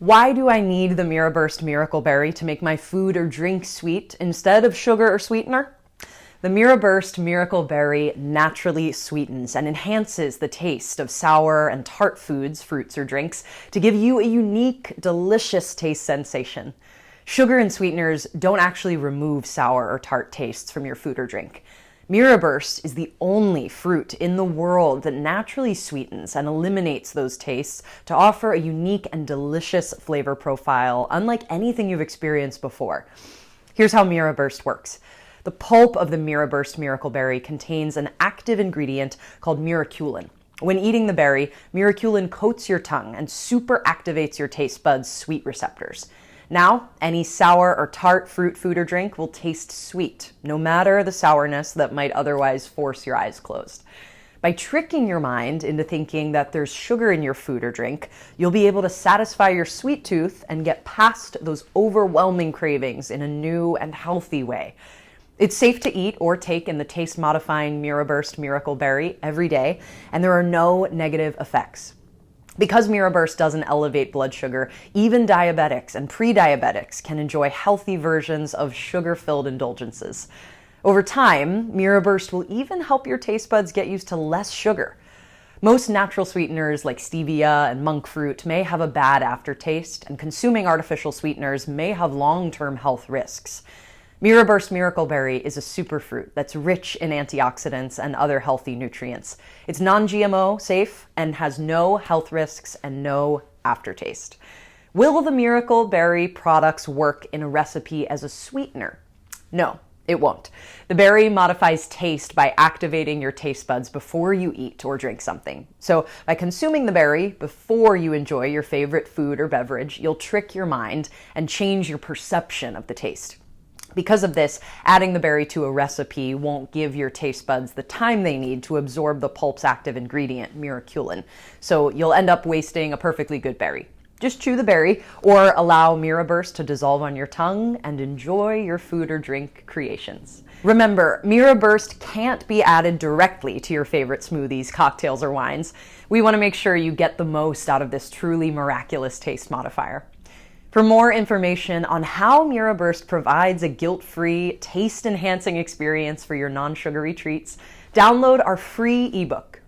Why do I need the MiraBurst Miracle Berry to make my food or drink sweet instead of sugar or sweetener? The MiraBurst Miracle Berry naturally sweetens and enhances the taste of sour and tart foods, fruits, or drinks to give you a unique, delicious taste sensation. Sugar and sweeteners don't actually remove sour or tart tastes from your food or drink. MiraBurst is the only fruit in the world that naturally sweetens and eliminates those tastes to offer a unique and delicious flavor profile unlike anything you've experienced before. Here's how MiraBurst works. The pulp of the MiraBurst Miracle Berry contains an active ingredient called miraculin. When eating the berry, miraculin coats your tongue and super activates your taste buds' sweet receptors. Now, any sour or tart fruit, food, or drink will taste sweet, no matter the sourness that might otherwise force your eyes closed. By tricking your mind into thinking that there's sugar in your food or drink, you'll be able to satisfy your sweet tooth and get past those overwhelming cravings in a new and healthy way. It's safe to eat or take in the taste-modifying MiraBurst Miracle Berry every day, and there are no negative effects. Because MiraBurst doesn't elevate blood sugar, even diabetics and pre-diabetics can enjoy healthy versions of sugar-filled indulgences. Over time, MiraBurst will even help your taste buds get used to less sugar. Most natural sweeteners like stevia and monk fruit may have a bad aftertaste, and consuming artificial sweeteners may have long-term health risks. MiraBurst Miracle Berry is a superfruit that's rich in antioxidants and other healthy nutrients. It's non-GMO, safe, and has no health risks and no aftertaste. Will the Miracle Berry products work in a recipe as a sweetener? No, it won't. The berry modifies taste by activating your taste buds before you eat or drink something. So by consuming the berry before you enjoy your favorite food or beverage, you'll trick your mind and change your perception of the taste. Because of this, adding the berry to a recipe won't give your taste buds the time they need to absorb the pulp's active ingredient, miraculin. So you'll end up wasting a perfectly good berry. Just chew the berry or allow MiraBurst to dissolve on your tongue and enjoy your food or drink creations. Remember, MiraBurst can't be added directly to your favorite smoothies, cocktails, or wines. We want to make sure you get the most out of this truly miraculous taste modifier. For more information on how MiraBurst provides a guilt-free, taste-enhancing experience for your non-sugary treats, download our free ebook,